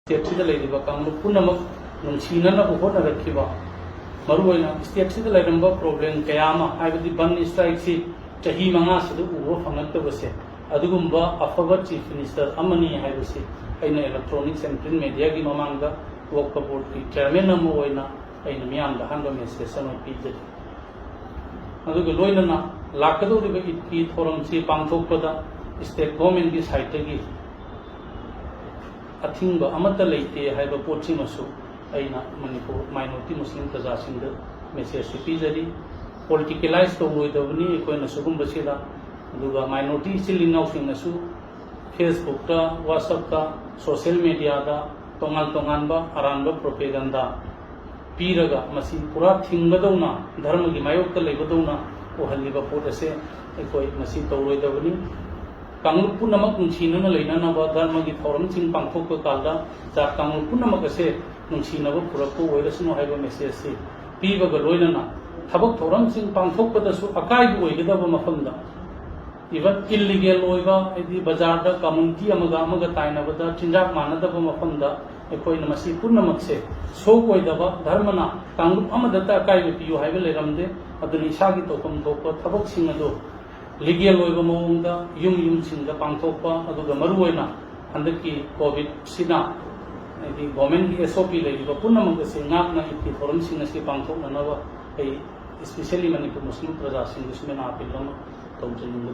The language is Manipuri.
स्टेट कांग्रेस पुनमक नुंसीननबु होनरखिबा मरुओइना स्टेट प्रॉब्लम कया बन स्ट्राइक से चाही मंगा उब फंगतबसे अदुगुंबा अफब चीफ मिनिस्टर अमनी हाइबसे अइना इलेक्ट्रॉनिक्स एंड प्रिंट मीडिया की ममांगदा वक्फ बोर्ड की चेयरमैन अमो ओइना अइना मियामदा हांगो मेसेज अमा पीजरी अदुगु लोइनना लाकदोरिबा इदकी थोरमसी पांगथोकपदा स्टेट गवर्नमेंट की साइड की अथिंग लेते है पोटसीमसु मणिपुर माइनॉरिटी मुस्लिम प्रजासिंग मेसेज पीजरी पॉलिटिकलाइज तौरोदबनी अखोना सुगुंबसीदा माइनॉरिटी इचिल इनाउसिंगसु Facebook WhatsApp social media तोंगाल तोंगानबा अरानबा propaganda पीरगा मसी पूरा थिंगदौना धर्म की मायोक्ता लेबदौना ओहलिबा पोट असे अखोय मसी तौरोदबनी कांग्रेस पुनमक नुंसीनना लेनानब धर्म की थौरमसिंग पांगथोक कालदा जात कांग्रेस पुनमक असे नुंसीनब पुरक्पो ओइरसनो हाइबा मेसेज से पीबगा लोइनना थबक थौरमसिंग पांगथोकपदसु अकाइब ओइगदब मफमदा इवन इलीगल ओइबा एदि बाजार कम्युनिटी अमगा ताइनबदा चिंजाक मानदब मफमदा अखोइना मसी पुनमक से सोक ओइदब धर्मना कांग्रेस अमदता अकाइब पियो हाइबा लेरमदे अदुनि इसागी तोकम थोक थबक सिंग अदो लीगल मौद यूम यूम पांथोप हंदक की कोविड गवर्नमेंट की एसओपी पुनमक से इदकी थोरम पांथोनब स्पेशली मणिपुर मुस्लिम प्रजा अपील तौजनिंग